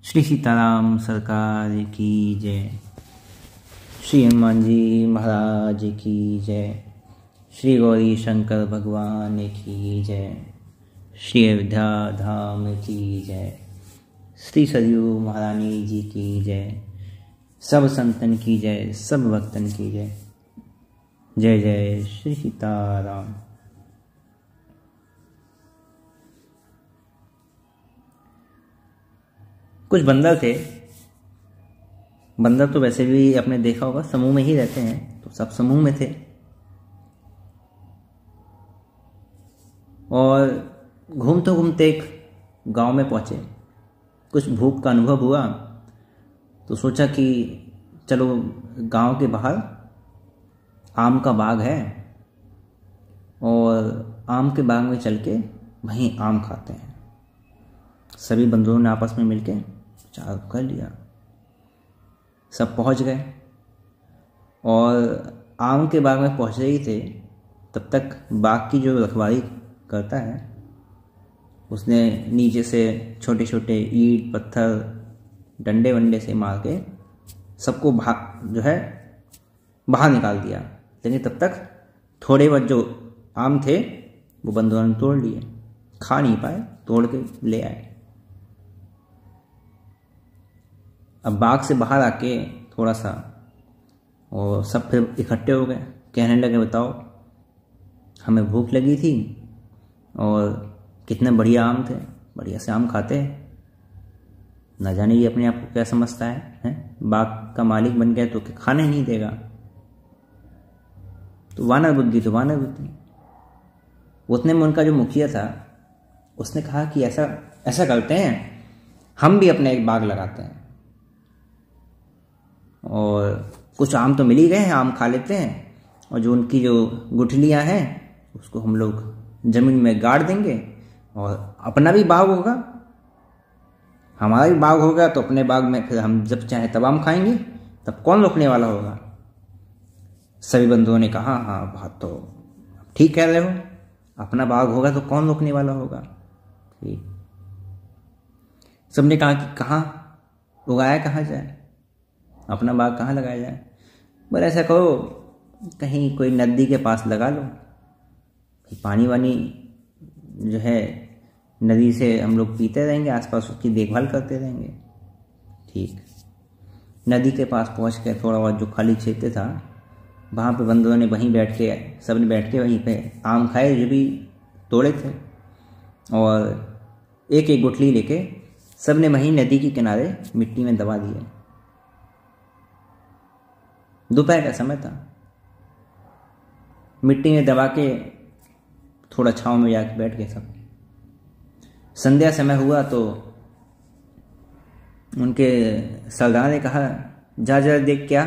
श्री सीताराम सरकार की जय। श्री हनुमान जी महाराज की जय। श्री गौरी शंकर भगवान की जय। श्री अयोध्या धाम की जय। श्री सरयू महारानी जी की जय। सब संतन की जय, सब भक्तन की जय। जय जय श्री सीताराम। कुछ बंदर थे। बंदर तो वैसे भी आपने देखा होगा समूह में ही रहते हैं, तो सब समूह में थे और घूमते घूमते एक गांव में पहुंचे। कुछ भूख का अनुभव हुआ तो सोचा कि चलो गांव के बाहर आम का बाग है और आम के बाग में चल के वहीं आम खाते हैं। सभी बंधुओं ने आपस में मिलके विचार कर लिया। सब पहुंच गए और आम के बाग में पहुंचे ही थे तब तक बाग की जो रखवाली करता है उसने नीचे से छोटे छोटे ईंट पत्थर डंडे वंडे से मार के सबको जो है बाहर निकाल दिया। लेकिन तब तक थोड़े बहुत जो आम थे वो बंधुओं ने तोड़ लिए, खा नहीं पाए, तोड़ के ले आए। अब बाग से बाहर आके थोड़ा सा और सब फिर इकट्ठे हो गए, कहने लगे बताओ हमें भूख लगी थी और कितने बढ़िया आम थे, बढ़िया से आम खाते, ना जाने ये अपने आप को क्या समझता है? बाग का मालिक बन गया तो खाने नहीं देगा। तो वानर बुद्धि तो वानर बुद्धि। उतने में उनका जो मुखिया था उसने कहा कि ऐसा करते हैं, हम भी अपने एक बाग लगाते हैं और कुछ आम तो मिल ही गए हैं, आम खा लेते हैं और जो उनकी जो गुठलियां हैं उसको हम लोग जमीन में गाड़ देंगे और अपना भी बाग होगा, हमारा भी बाग होगा, तो अपने बाग में फिर हम जब चाहे तब आम खाएंगे, तब कौन रोकने वाला होगा? सभी बंधुओं ने कहा हाँ बात तो ठीक कह रहे हो, अपना बाग होगा तो कौन रोकने वाला होगा। ठीक। सबने कहा कि कहाँ उगाया कहाँ जाए, अपना बाग कहाँ लगाया जाए? बोले ऐसा करो कहीं कोई नदी के पास लगा लो, पानी वानी जो है नदी से हम लोग पीते रहेंगे, आसपास उसकी देखभाल करते रहेंगे। ठीक। नदी के पास पहुंच के थोड़ा बहुत जो खाली क्षेत्र था वहाँ पे बंधुओं ने वहीं बैठ के सबने बैठ के वहीं पे आम खाए जो भी तोड़े थे और एक एक गुठली लेके सबने वहीं नदी के किनारे मिट्टी में दबा दिए। दोपहर का समय था, मिट्टी में दबा के थोड़ा छांव में जाके बैठ गए सब। संध्या समय हुआ तो उनके सरदार ने कहा जा जरा देख क्या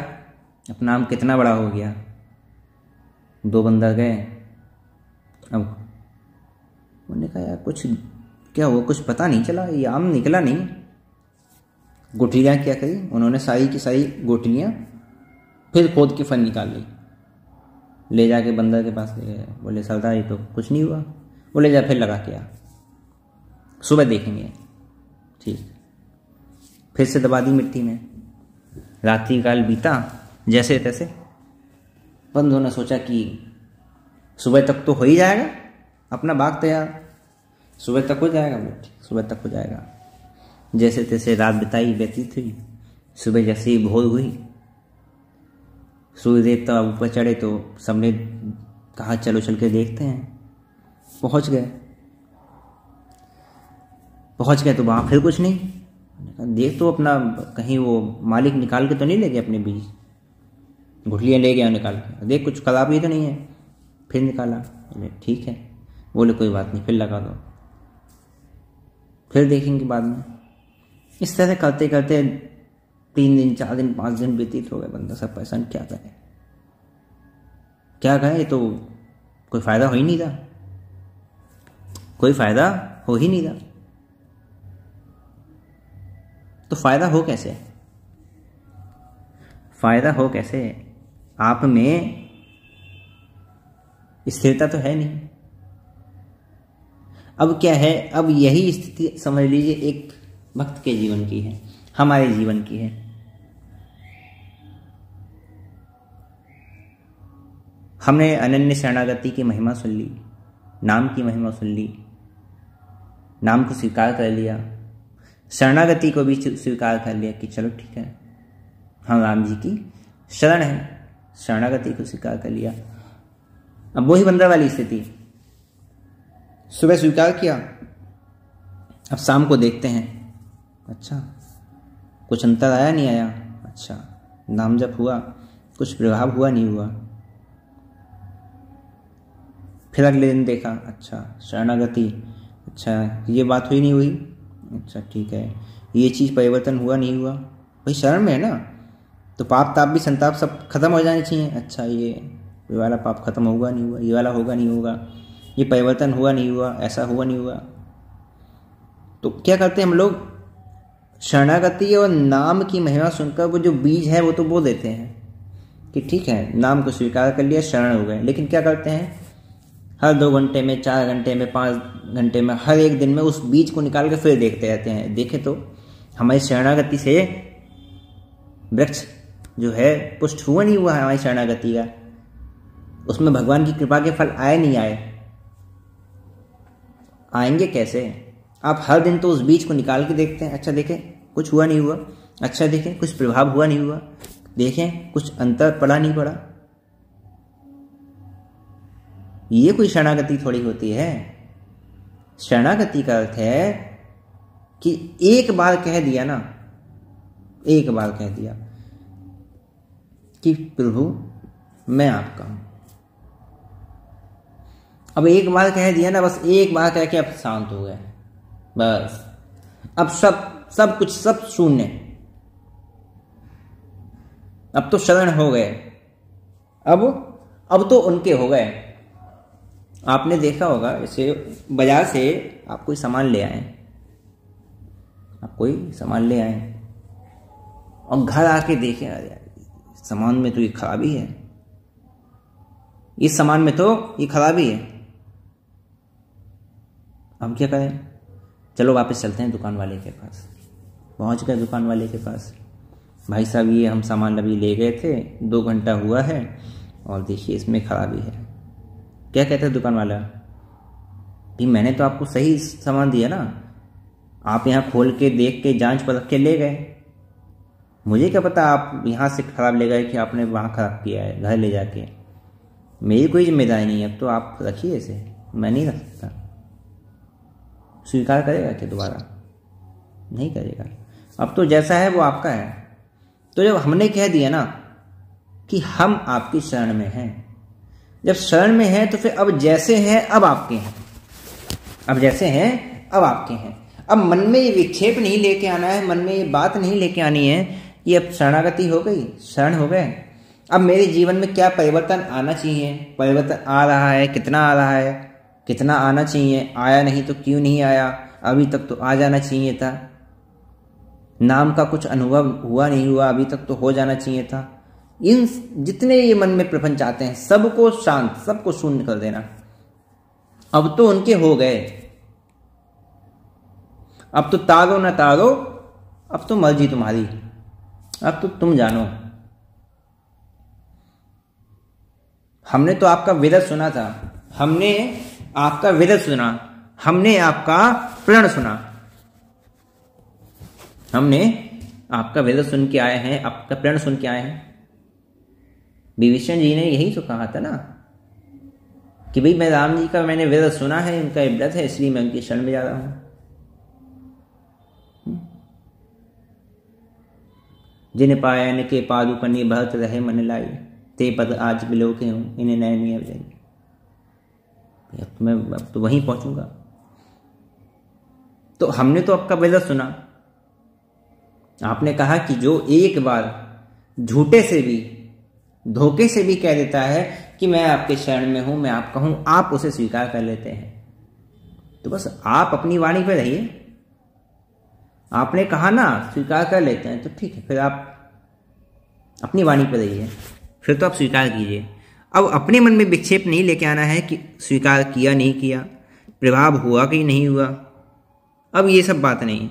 अपना आम कितना बड़ा हो गया। दो बंदर गए। अब उन्होंने कहा यार कुछ क्या हुआ, कुछ पता नहीं चला, ये आम निकला नहीं। गुठलियाँ क्या करी उन्होंने, सारी की सारी गुठलियाँ फिर खोद के फल निकाल ली, ले जाके बंदर के पास ले गए। बोले सरदार ये तो कुछ नहीं हुआ। बोले जा फिर लगा के आ, सुबह देखेंगे। ठीक। फिर से दबा दी मिट्टी में। रात्रि काल बीता जैसे तैसे। बंधुओं ने सोचा कि सुबह तक तो हो ही जाएगा अपना बाग तैयार, सुबह तक हो जाएगा, सुबह तक हो जाएगा। जैसे तैसे रात बिताई व्यतीत हुई। सुबह जैसे ही भोर हुई, सूर्य देवता ऊपर चढ़े तो सबने कहा चलो चल के देखते हैं। पहुंच गए तो वहाँ फिर कुछ नहीं। देख तो अपना कहीं वो मालिक निकाल के तो नहीं ले गए अपने बीज, गुठलियाँ ले गया निकाल के, देख कुछ खराब ही तो नहीं है। फिर निकाला, बोले ठीक है। बोले कोई बात नहीं फिर लगा दो, फिर देखेंगे बाद में। इस तरह करते करते 3 दिन 4 दिन 5 दिन व्यतीत हो गए। बंदा सब परेशान, क्या कहे, तो कोई फायदा हो ही नहीं रहा, कोई फायदा हो ही नहीं रहा। तो फायदा हो कैसे? फायदा हो कैसे? आप में स्थिरता तो है नहीं। अब क्या है, अब यही स्थिति समझ लीजिए एक भक्त के जीवन की है, हमारे जीवन की है। हमने अनन्य शरणागति की महिमा सुन ली, नाम की महिमा सुन ली, नाम को स्वीकार कर लिया, शरणागति को भी स्वीकार कर लिया कि चलो ठीक है हम राम जी की शरण है, शरणागति को स्वीकार कर लिया। अब वही बंदर वाली स्थिति, सुबह स्वीकार किया, अब शाम को देखते हैं, अच्छा कुछ अंतर आया नहीं आया, अच्छा नाम जप हुआ, कुछ प्रभाव हुआ नहीं हुआ। फिर अगले दिन देखा, अच्छा शरणागति, अच्छा ये बात हुई नहीं हुई, अच्छा ठीक है ये चीज़ परिवर्तन हुआ नहीं हुआ, भाई शरण में है ना, तो पाप ताप भी संताप सब खत्म हो जाने चाहिए। अच्छा ये वाला पाप खत्म होगा नहीं हुआ, ये वाला होगा नहीं होगा, ये परिवर्तन हुआ नहीं हुआ, ऐसा हुआ नहीं हुआ। तो क्या करते हैं हम लोग, शरणागति और नाम की महिमा सुनकर वो जो बीज है वो तो बो देते हैं कि ठीक है नाम को स्वीकार कर लिया, शरण हो गए। लेकिन क्या करते हैं, हर 2 घंटे में, 4 घंटे में, 5 घंटे में, हर एक दिन में उस बीज को निकाल के फिर देखते रहते हैं। देखे तो हमारी शरणागति से वृक्ष जो है पुष्ट हुआ नहीं हुआ है, हमारी शरणागति का, उसमें भगवान की कृपा के फल आए नहीं आए, आएंगे कैसे। आप हर दिन तो उस बीज को निकाल के देखते हैं, अच्छा देखें कुछ हुआ नहीं हुआ, अच्छा देखें कुछ प्रभाव हुआ नहीं हुआ, देखें कुछ अंतर पड़ा नहीं पड़ा। ये कोई शरणागति थोड़ी होती है। शरणागति का अर्थ है कि एक बार कह दिया ना, एक बार कह दिया कि प्रभु मैं आपका हूं, अब एक बार कह दिया ना, बस एक बार कह के अब शांत हो गए, बस अब सब कुछ सब शून्य, अब तो शरण हो गए, अब तो उनके हो गए। आपने देखा होगा जैसे बाजार से आप कोई सामान ले आए, आप कोई सामान ले आए और घर आके देखें अरे सामान में तो ये खराबी है, इस सामान में तो ये खराबी है, हम क्या करें, चलो वापस चलते हैं दुकान वाले के पास। पहुंच गए दुकान वाले के पास, भाई साहब ये हम सामान अभी ले गए थे, 2 घंटा हुआ है और देखिए इसमें खराबी है। क्या कहते हैं दुकान वाला, भी मैंने तो आपको सही सामान दिया ना, आप यहाँ खोल के देख के जांच परख के ले गए, मुझे क्या पता आप यहाँ से खराब ले गए कि आपने वहाँ खराब किया है घर ले जाके, मेरी कोई जिम्मेदारी नहीं है, अब तो आप रखिए इसे, मैं नहीं रख सकता। स्वीकार करेगा कि दोबारा नहीं करेगा, अब तो जैसा है वो आपका है। तो जब हमने कह दिया ना कि हम आपकी शरण में हैं, जब शरण में हैं तो फिर अब जैसे हैं अब आपके हैं, अब जैसे हैं अब आपके हैं। अब मन में ये विक्षेप नहीं लेके आना है, मन में ये बात नहीं लेके आनी है कि अब शरणागति हो गई, शरण हो गए, अब मेरे जीवन में क्या परिवर्तन आना चाहिए, परिवर्तन आ रहा है, कितना आ रहा है, कितना आना चाहिए, आया नहीं तो क्यों नहीं आया, अभी तक तो आ जाना चाहिए था, नाम का कुछ अनुभव हुआ नहीं हुआ, अभी तक तो हो जाना चाहिए था। इन जितने ये मन में प्रपंच आते हैं सबको शांत, सबको शून्य कर देना। अब तो उनके हो गए, अब तो तारो न तारो, अब तो मर्जी तुम्हारी, अब तो तुम जानो। हमने तो आपका विरद सुना था, हमने आपका विरद सुना, हमने आपका प्रण सुना, हमने आपका विरद सुन के आए हैं, आपका प्रण सुन के आए हैं। विभीषण जी ने यही तो कहा था ना कि भाई मैं राम जी का मैंने विरद सुना है, उनका व्रत है, इसलिए मैं उनकी शरण में जा रहा हूं। जिन पायन के पादुपनि भरत रहे मन लाई, ते पद आज बिलो के हूं इन्हें नयनीय जाई। अब तो वहीं पहुंचूंगा। तो हमने तो आपका विरद सुना, आपने कहा कि जो एक बार झूठे से भी, धोखे से भी कह देता है कि मैं आपके शरण में हूं, मैं आपका हूं, आप उसे स्वीकार कर लेते हैं। तो बस आप अपनी वाणी पे रहिए, आपने कहा ना स्वीकार कर लेते हैं, तो ठीक है, फिर आप अपनी वाणी पे रहिए, फिर तो आप स्वीकार कीजिए। अब अपने मन में विक्षेप नहीं लेके आना है कि स्वीकार किया नहीं किया, प्रभाव हुआ कि नहीं हुआ, अब ये सब बात नहीं।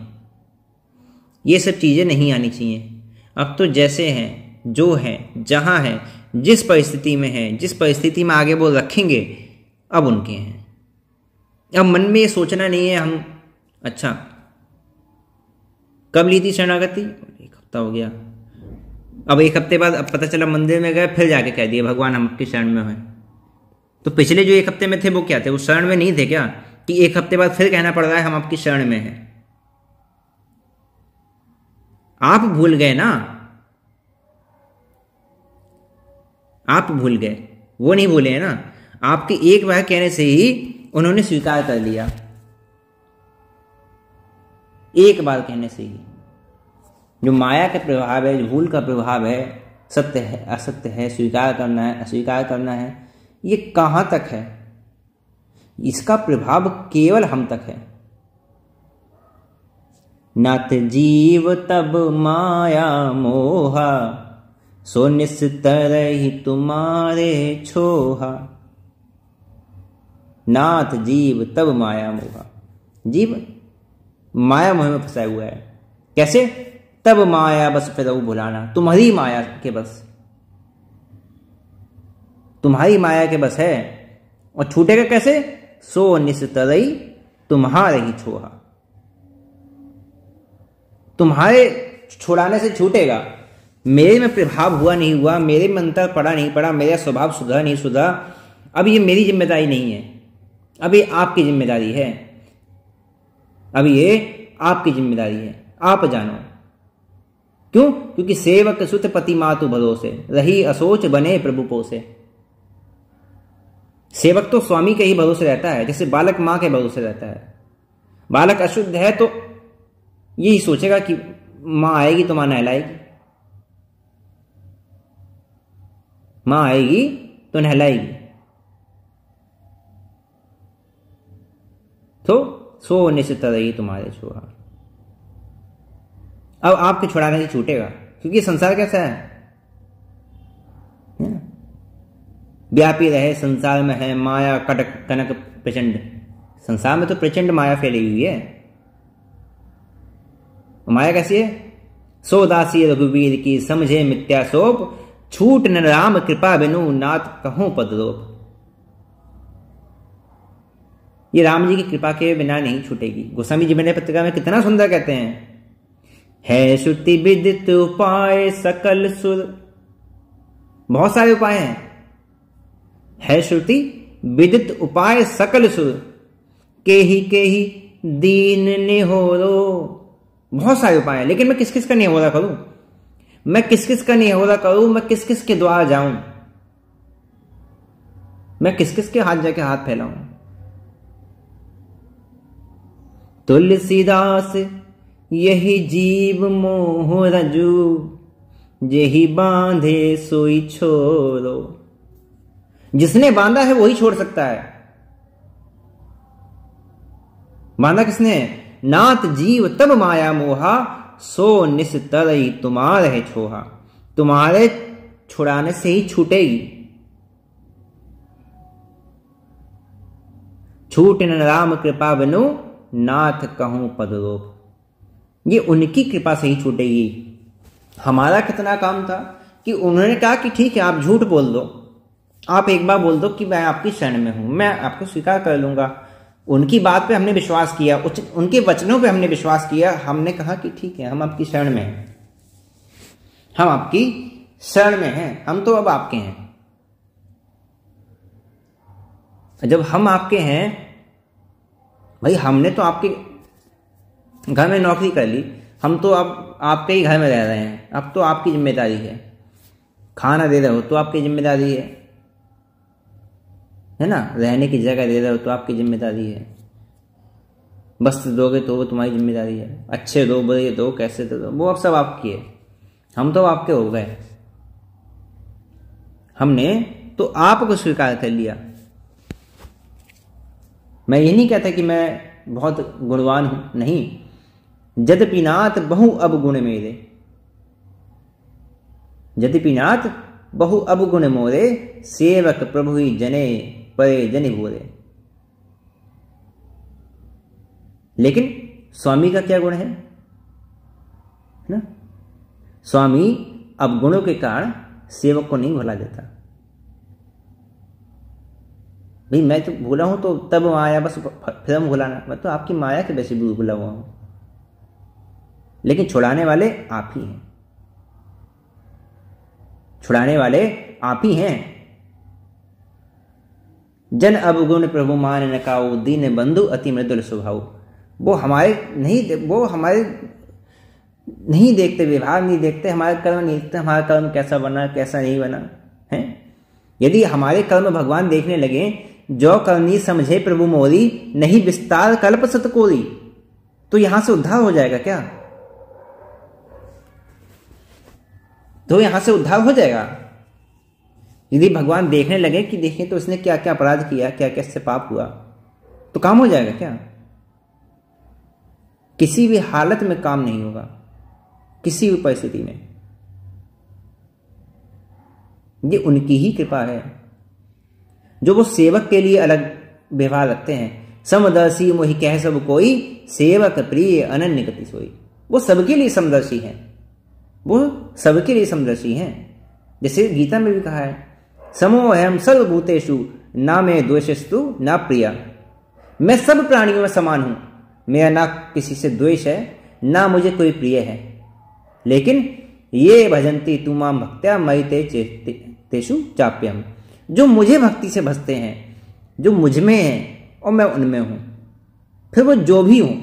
ये सब चीज़ें नहीं आनी चाहिए। अब तो जैसे हैं, जो हैं, जहाँ हैं, जिस परिस्थिति में हैं, जिस परिस्थिति में आगे वो रखेंगे, अब उनके हैं। अब मन में ये सोचना नहीं है हम, अच्छा कब ली थी शरणागति, 1 हफ्ता हो गया, अब 1 हफ्ते बाद अब पता चला मंदिर में गए, फिर जाके कह दिया भगवान हम आपकी शरण में हैं। तो पिछले जो 1 हफ्ते में थे वो क्या थे, वो शरण में नहीं थे क्या, कि 1 हफ्ते बाद फिर कहना पड़ रहा है हम आपकी शरण में हैं। आप भूल गए ना, आप भूल गए, वो नहीं भूले हैं ना। आपके एक बार कहने से ही उन्होंने स्वीकार कर लिया, एक बार कहने से ही। जो माया का प्रभाव है, जो भूल का प्रभाव है, सत्य है असत्य है, स्वीकार करना है अस्वीकार करना है, ये कहाँ तक है, इसका प्रभाव केवल हम तक है। नाथ जीव तब माया मोहा, सो निस्तरहि तुम्हारे छोहा। नाथ जीव तब माया मोहा, जीव माया मोह में फंसा हुआ है। कैसे, तब माया बस फिरऊ भुलाना, तुम्हारी माया के बस, तुम्हारी माया के बस है। और छूटेगा कैसे, सो निस्तरहि तुम्हारे ही छोहा, तुम्हारे छुड़ाने से छूटेगा। मेरे में प्रभाव हुआ नहीं हुआ, मेरे में अंतर पड़ा नहीं पड़ा, मेरा स्वभाव सुधरा नहीं सुधरा, अब ये मेरी जिम्मेदारी नहीं है, अब ये आपकी जिम्मेदारी है, अब ये आपकी जिम्मेदारी है, आप जानो। क्यों, क्योंकि सेवक सुत पति मातु भरोसे, रही असोच बने प्रभु पोसे। सेवक तो स्वामी के ही भरोसे रहता है, जैसे बालक मां के भरोसे रहता है। बालक अशुद्ध है तो यही सोचेगा कि मां आएगी तो मां नहलाएगी, मां आएगी तो नहलाएगी। तो सो निस्तरहि तुम्हारे छोहा, अब आपके छुड़ाने से छूटेगा, क्योंकि संसार कैसा है, व्यापी रहे संसार में है माया कटक कनक प्रचंड। संसार में तो प्रचंड माया फैली हुई है। माया कैसी है, सो दासी रघुवीर की समझे मिथ्या सोप, छूट न राम कृपा बिनु नाथ कहूं पदरोप। ये राम जी की कृपा के बिना नहीं छूटेगी। गोस्वामी जी विनय पत्रिका में कितना सुंदर कहते हैं, है श्रुति विदित उपाय सकल सुर। बहुत सारे उपाय हैं, है श्रुति विदित उपाय सकल सुर, के ही दीन निहोरो। बहुत सारे उपाय हैं, लेकिन मैं किस किस का निहोरा करूं, मैं किस किस का निहोरा करूं, मैं किस किस के द्वार जाऊं, मैं किस किस के हाथ जाके हाथ फैलाऊं। तुलसीदास यही जीव मोह रजू, जेहि बांधे सोई छोड़ो। जिसने बांधा है वही छोड़ सकता है। बांधा किसने, नाथ जीव तब माया मोहा, सो निस्तरहि तुम्हारे छोहा। तुम्हारे छुड़ाने से ही छूटेगी। छूट न राम कृपा बिनु नाथ कहूं पदरोप। ये उनकी कृपा से ही छूटेगी। हमारा कितना काम था कि उन्होंने कहा कि ठीक है आप झूठ बोल दो, आप एक बार बोल दो कि मैं आपकी शरण में हूं, मैं आपको स्वीकार कर लूंगा। उनकी बात पे हमने विश्वास किया, उनके वचनों पे हमने विश्वास किया। हमने कहा कि ठीक है हम आपकी शरण में हैं, हम आपकी शरण में हैं, हम तो अब आपके हैं। जब हम आपके हैं, भाई हमने तो आपके घर में नौकरी कर ली, हम तो अब आपके ही घर में रह रहे हैं, अब तो आपकी जिम्मेदारी है। खाना दे रहे हो तो आपकी जिम्मेदारी है ना, रहने की जगह दे रहे हो तो आपकी जिम्मेदारी है, वस्त्र दोगे तो वो तुम्हारी जिम्मेदारी है, अच्छे दो बुरे दो कैसे दो वो अब सब आपकी है। हम तो आपके हो गए, हमने तो आपको स्वीकार कर लिया। मैं ये नहीं कहता कि मैं बहुत गुणवान हूं, नहीं। यद्यपि नाथ बहु अब गुण मेरे, यद्यपि नाथ बहु अब गुण मोरे, सेवक प्रभु ही जने परे जनि बोरे। लेकिन स्वामी का क्या गुण है, ना। स्वामी अवगुणों के कारण सेवक को नहीं भुला देता। भाई मैं तो भूला हूं तो तब आया बस फिर हम भुलाना, मैं तो आपकी माया के वैसे भी भूला हुआ हूं, लेकिन छुड़ाने वाले आप ही हैं, छुड़ाने वाले आप ही हैं। जन अवगुण प्रभु मान नकाऊ, दीन बंधु अति मृदुल स्वभाव। वो हमारे नहीं देखते, व्यवहार नहीं देखते, हमारे कर्म नहीं देखते, हमारा कर्म कैसा बना कैसा नहीं बना है। यदि हमारे कर्म भगवान देखने लगे, जो करनी समझे प्रभु मोरी, नहीं विस्तार कल्प सतकोरी, तो यहां से उद्धार हो जाएगा क्या? तो यहां से उद्धार हो जाएगा। यदि भगवान देखने लगे कि देखें तो इसने क्या क्या अपराध किया, क्या क्या इससे पाप हुआ, तो काम हो जाएगा क्या? किसी भी हालत में काम नहीं होगा, किसी भी परिस्थिति में। ये उनकी ही कृपा है जो वो सेवक के लिए अलग व्यवहार रखते हैं। समदर्शी मोहि कह सब कोई, सेवक प्रिय अनन्य गति सोई। वो सबके लिए समदर्शी हैं, वो सबके लिए समदर्शी हैं। जैसे गीता में भी कहा है, समोहम सर्वभूतेषु ना मैं द्वेषस्तु ना प्रिया। मैं सब प्राणियों में समान हूं, मेरा ना किसी से द्वेष है, ना मुझे कोई प्रिय है। लेकिन ये भजंती तू माम भक्त्या मयि तेषु चाप्यम। जो मुझे भक्ति से भजते हैं, जो मुझ में हैं और मैं उनमें हूं, फिर वो जो भी हूं,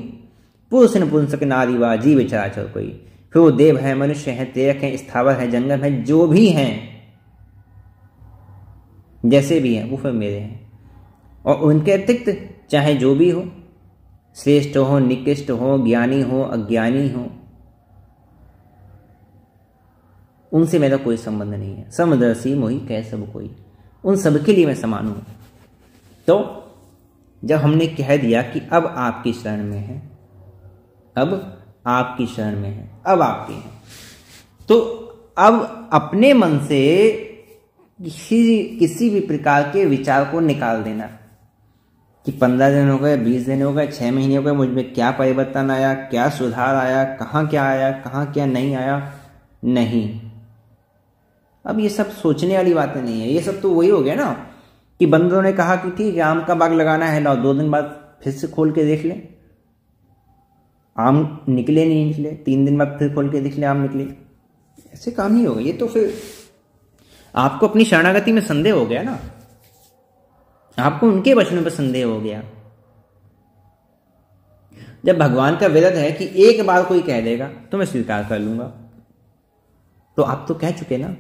पुरुष नपुंसक नारी वा जीव चराचर कोई, फिर वो देव है, मनुष्य है, तेरक है, स्थावर है, जंगम है, जो भी हैं, जैसे भी हैं, वो फिर मेरे हैं। और उनके अतिरिक्त चाहे जो भी हो, श्रेष्ठ हो, निकृष्ट हो, ज्ञानी हो, अज्ञानी हो, उनसे मेरा कोई संबंध नहीं है। समदर्शी मोहि कह सब कोई, उन सबके लिए मैं समान हूं। तो जब हमने कह दिया कि अब आपकी शरण में है, अब आपकी शरण में है, अब आपकी है, तो अब अपने मन से किसी भी प्रकार के विचार को निकाल देना कि 15 दिन हो गए, 20 दिन हो गए, 6 महीने हो गए, मुझ में क्या परिवर्तन आया, क्या सुधार आया, कहाँ क्या आया, कहाँ क्या नहीं आया। नहीं, अब ये सब सोचने वाली बातें नहीं है। ये सब तो वही हो गया ना कि बंदरों ने कहा कि ठीक है आम का बाग लगाना है, लाओ 2 दिन बाद फिर से खोल के देख लें, आम निकले नहीं निकले, 3 दिन बाद फिर खोल के देख लें, आम निकले। ऐसे काम नहीं होगा। ये तो फिर आपको अपनी शरणागति में संदेह हो गया ना, आपको उनके वचनों पर संदेह हो गया। जब भगवान का विरध है कि एक बार कोई कह देगा तो मैं स्वीकार कर लूंगा, तो आप तो कह चुके ना।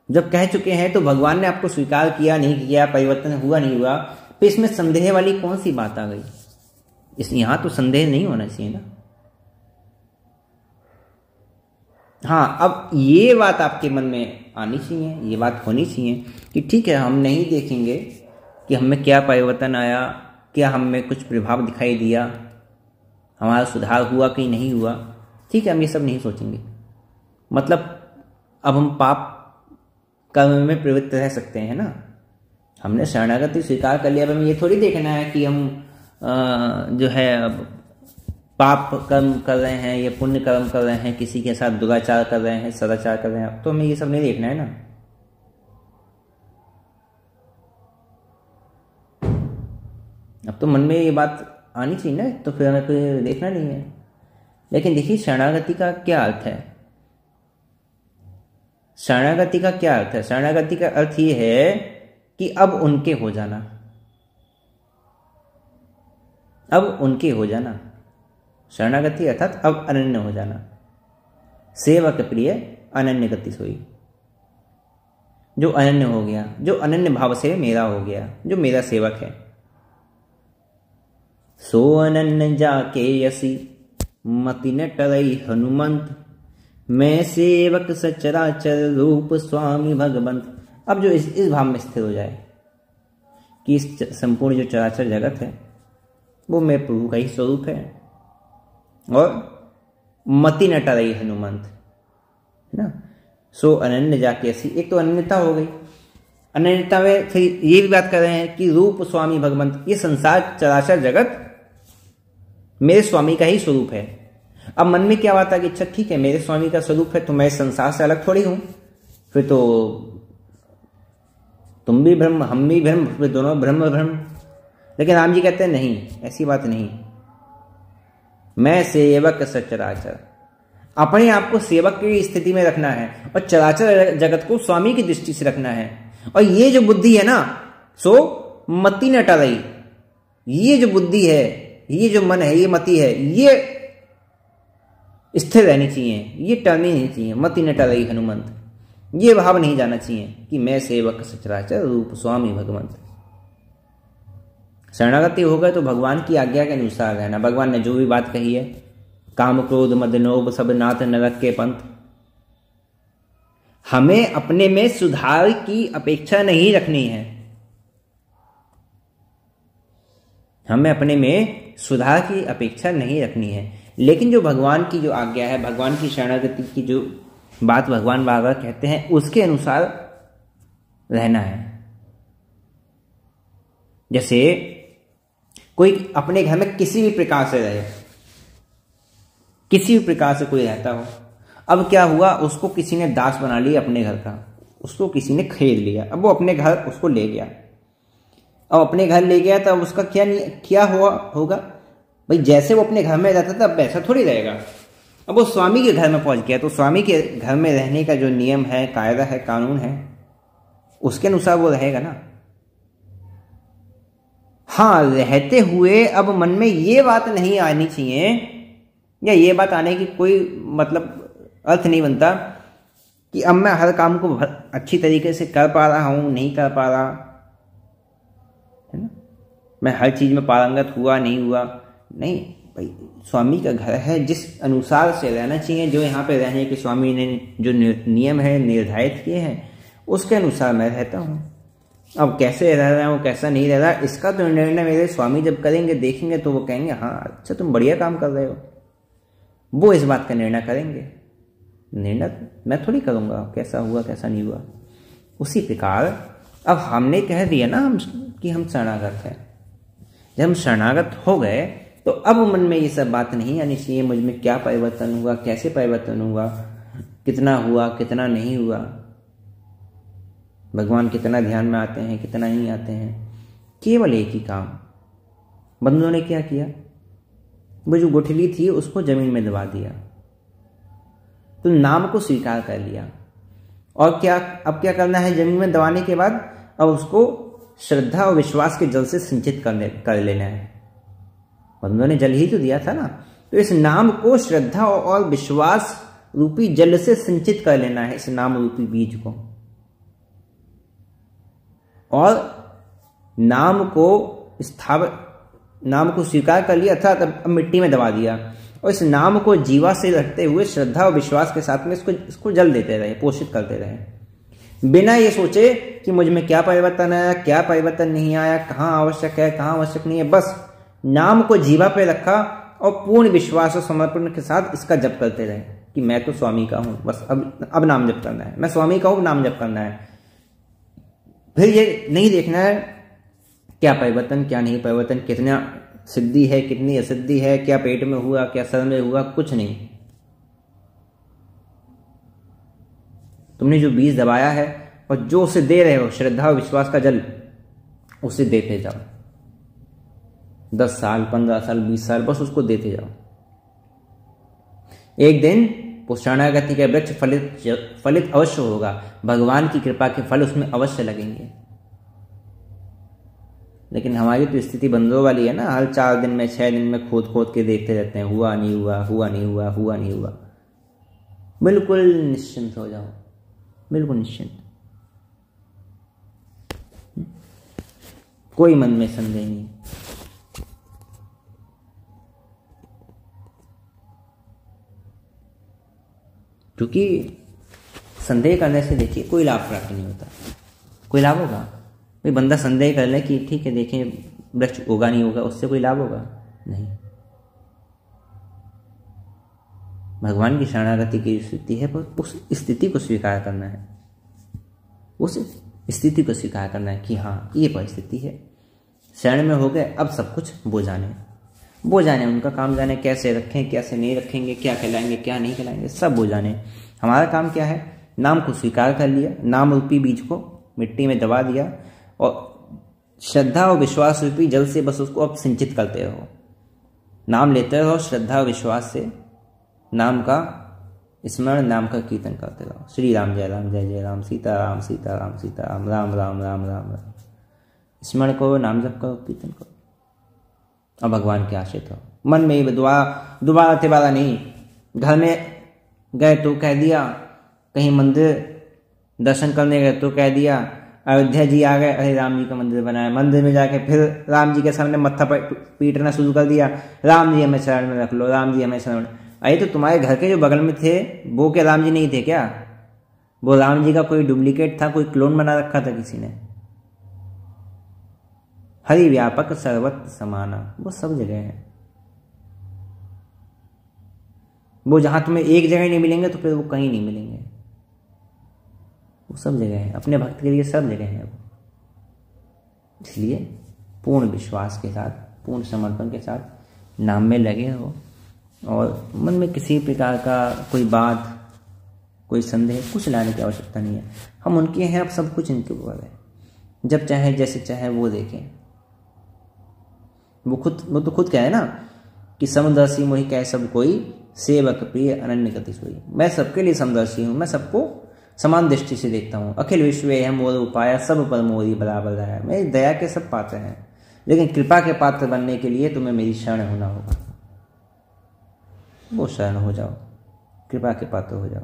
जब कह चुके हैं तो भगवान ने आपको स्वीकार किया नहीं किया, परिवर्तन हुआ नहीं हुआ, तो इसमें संदेह वाली कौन सी बात आ गई? यहां तो संदेह नहीं होना चाहिए ना। हाँ, अब ये बात आपके मन में आनी चाहिए, ये बात होनी चाहिए कि ठीक है, हम नहीं देखेंगे कि हम में क्या परिवर्तन आया, क्या हम में कुछ प्रभाव दिखाई दिया, हमारा सुधार हुआ कि नहीं हुआ। ठीक है, हम ये सब नहीं सोचेंगे। मतलब अब हम पाप कर्म में प्रवृत्त रह सकते हैं ना। हमने शरणागति स्वीकार कर लिया, अब हमें ये थोड़ी देखना है कि हम जो है अब पाप कर्म कर रहे हैं या पुण्य कर्म कर रहे हैं, किसी के साथ दुराचार कर रहे हैं, सदाचार कर रहे हैं, तो हमें ये सब नहीं देखना है ना। अब तो मन में ये बात आनी चाहिए ना, तो फिर हमें कोई देखना नहीं है। लेकिन देखिए, शरणागति का क्या अर्थ है? शरणागति का क्या अर्थ है? शरणागति का अर्थ ये है कि अब उनके हो जाना, अब उनके हो जाना। शरणागति अर्थात अब अनन्य हो जाना। सेवक प्रिय अनन्य गति सोई, जो अनन्य हो गया, जो अनन्य भाव से मेरा हो गया, जो मेरा सेवक है। सो अनन्य जाके यसी मति न टरई हनुमंत, मैं सेवक सचराचर रूप स्वामी भगवंत। अब जो इस भाव में स्थिर हो जाए कि इस संपूर्ण जो चराचर जगत है वो मेरे प्रभु का ही स्वरूप है, और मति न टरई हनुमंत, है ना। सो अनन्य जाके ऐसी, एक तो अनन्यता हो गई। अनन्यता में फिर ये भी बात कर रहे हैं कि रूप स्वामी भगवंत, ये संसार चराचर जगत मेरे स्वामी का ही स्वरूप है। अब मन में क्या बात आ कि अच्छा ठीक है, मेरे स्वामी का स्वरूप है तो मैं संसार से अलग थोड़ी हूं, फिर तो तुम भी ब्रह्म हम भी ब्रह्म, फिर दोनों ब्रह्म ब्रह्म। लेकिन राम जी कहते हैं नहीं, ऐसी बात नहीं। मैं सेवक सचराचर, अपने आप को सेवक की स्थिति में रखना है और चराचर जगत को स्वामी की दृष्टि से रखना है। और ये जो बुद्धि है ना, सो मति न टरई, ये जो बुद्धि है, ये जो मन है, ये मति है, ये स्थिर रहनी चाहिए, ये टलनी नहीं चाहिए। मति न टरई हनुमंत, ये भाव नहीं जाना चाहिए कि मैं सेवक सचराचर रूप स्वामी भगवंत। शरणागति हो गए तो भगवान की आज्ञा के अनुसार रहना। भगवान ने जो भी बात कही है, काम क्रोध मद लोभ सब नाथ नरक के पंथ, हमें अपने में सुधार की अपेक्षा नहीं रखनी है। हमें अपने में सुधार की अपेक्षा नहीं रखनी है, लेकिन जो भगवान की जो आज्ञा है, भगवान की शरणागति की जो बात भगवान बार बार कहते हैं, उसके अनुसार रहना है। जैसे कोई अपने घर में किसी भी प्रकार से रहे, किसी भी प्रकार से कोई रहता हो, अब क्या हुआ, उसको किसी ने दास बना लिया अपने घर का, उसको किसी ने खरीद लिया, अब वो अपने घर उसको ले गया। अब अपने घर ले गया तब उसका क्या हुआ होगा भाई, जैसे वो अपने घर में रहता था वैसा थोड़ी रहेगा। अब वो स्वामी के घर में पहुंच गया तो स्वामी के घर में रहने का जो नियम है, कायदा है, कानून है, उसके अनुसार वो रहेगा ना। हाँ, रहते हुए अब मन में ये बात नहीं आनी चाहिए, या ये बात आने की कोई मतलब अर्थ नहीं बनता कि अब मैं हर काम को अच्छी तरीके से कर पा रहा हूं, नहीं कर पा रहा, है ना, मैं हर चीज में पारंगत हुआ नहीं हुआ। नहीं भाई, स्वामी का घर है, जिस अनुसार से रहना चाहिए, जो यहाँ पे रहने के स्वामी ने जो नियम है निर्धारित किए हैं, उसके अनुसार मैं रहता हूँ। अब कैसे रह रहा हूँ, कैसा नहीं रह रहा, इसका तो निर्णय मेरे स्वामी जब करेंगे, देखेंगे तो वो कहेंगे हाँ अच्छा तुम बढ़िया काम कर रहे हो, वो इस बात का निर्णय करेंगे। निर्णय मैं थोड़ी करूँगा कैसा हुआ कैसा नहीं हुआ। उसी प्रकार अब हमने कह दिया ना हम कि हम शरणागत हैं, जब हम शरणागत हो गए तो अब मन में ये सब बात नहीं आनी चाहिए, मुझ में क्या परिवर्तन हुआ, कैसे परिवर्तन हुआ, कितना हुआ कितना नहीं हुआ, भगवान कितना ध्यान में आते हैं कितना नहीं आते हैं। केवल एक ही काम बंदों ने क्या किया, वो जो गुठली थी उसको जमीन में दबा दिया, तो नाम को स्वीकार कर लिया। और क्या अब क्या करना है, जमीन में दबाने के बाद अब उसको श्रद्धा और विश्वास के जल से सिंचित कर लेना है। बंदों ने जल ही तो दिया था ना, तो इस नाम को श्रद्धा और विश्वास रूपी जल से सिंचित कर लेना है, इस नाम रूपी बीज को। और नाम को स्वीकार कर लिया था, तब मिट्टी में दबा दिया, और इस नाम को जीवा से रखते हुए श्रद्धा और विश्वास के साथ में इसको जल देते रहे, पोषित करते रहे, बिना ये सोचे कि मुझ में क्या परिवर्तन आया क्या परिवर्तन नहीं आया, कहाँ आवश्यक है कहाँ आवश्यक नहीं है। बस नाम को जीवा पे रखा और पूर्ण विश्वास और समर्पण के साथ इसका जप करते रहे कि मैं तो स्वामी का हूं, बस अब नाम जप करना है, मैं स्वामी का हूं, नाम जप करना है। फिर ये नहीं देखना है क्या परिवर्तन क्या नहीं परिवर्तन, कितना सिद्धि है कितनी असिद्धि है, क्या पेट में हुआ क्या सर में हुआ, कुछ नहीं। तुमने जो बीज दबाया है और जो उसे दे रहे हो श्रद्धा और विश्वास का जल, उसे देते जाओ, 10 साल 15 साल 20 साल बस उसको देते जाओ। एक दिन वो शरणागति का वृक्ष फलित अवश्य होगा, भगवान की कृपा के फल उसमें अवश्य लगेंगे। लेकिन हमारी तो स्थिति बंदरों वाली है ना, हर 4 दिन में 6 दिन में खोद खोद के देखते रहते हैं, हुआ नहीं हुआ हुआ नहीं हुआ हुआ नहीं हुआ। बिल्कुल निश्चिंत हो जाओ, बिल्कुल निश्चिंत, कोई मन में संदेह नहीं। क्योंकि संदेह करने से देखिए कोई लाभ प्राप्त नहीं होता। कोई लाभ होगा भाई, बंदा संदेह कर ले कि ठीक है देखें वृक्ष होगा नहीं होगा, उससे कोई लाभ होगा नहीं। भगवान की शरणागति की स्थिति है, उस स्थिति को स्वीकार करना है, उस स्थिति को स्वीकार करना है कि हाँ ये परिस्थिति है, शरण में हो गए अब सब कुछ वो जाने। वो जाने, उनका काम जाने, कैसे रखें कैसे नहीं रखेंगे, क्या खिलाएंगे क्या नहीं खिलाएंगे, सब वो जाने। हमारा काम क्या है, नाम को स्वीकार कर लिया, नाम रूपी बीज को मिट्टी में दबा दिया और श्रद्धा और विश्वास रूपी जल से बस उसको अब सिंचित करते रहो। नाम लेते रहो श्रद्धा और विश्वास से, नाम का स्मरण, नाम का कीर्तन करते रहो। श्री राम जय राम, सीता राम राम राम राम राम। स्मरण करो, नाम जप करो, कीर्तन करो और भगवान के आश्रित हो। मन में ही दोबारा तिबारा नहीं। घर में गए तो कह दिया, कहीं मंदिर दर्शन करने गए तो कह दिया, अयोध्या जी आ गए, अरे राम जी का मंदिर बनाया, मंदिर में जाके फिर राम जी के सामने मत्था पीटना शुरू कर दिया, राम जी हमें शरण में रख लो, राम जी हमें शरण। अरे तो तुम्हारे घर के जो बगल में थे वो क्या राम जी नहीं थे क्या? वो राम जी का कोई डुप्लीकेट था, कोई क्लोन बना रखा था किसी ने? हरि व्यापक सर्वत्र समाना, वो सब जगह है। वो जहां तुम्हें एक जगह नहीं मिलेंगे तो फिर वो कहीं नहीं मिलेंगे, वो सब जगह है। अपने भक्त के लिए सब जगह है वो। इसलिए पूर्ण विश्वास के साथ, पूर्ण समर्पण के साथ नाम में लगे हो और मन में किसी प्रकार का कोई बात, कोई संदेह कुछ लाने की आवश्यकता नहीं है। हम उनके हैं, अब सब कुछ इनके ऊपर है। जब चाहे जैसे चाहे वो देखें। वो तो खुद कहे है ना कि समदर्शी मोहि कह सब कोई, सेवक प्रिय अनन्य गति सोई। मैं सबके लिए समदर्शी हूँ, मैं सबको समान दृष्टि से देखता हूँ। अखिल विश्व है मोर उपाय, सब पर मोरी बराबर है। मेरी दया के सब पात्र हैं, लेकिन कृपा के पात्र बनने के लिए तुम्हें मेरी शरण होना होगा। वो शरण हो जाओ, कृपा के पात्र हो जाओ।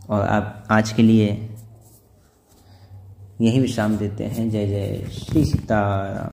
और आप आज के लिए यही विश्राम देते हैं। जय जय श्री सीताराम।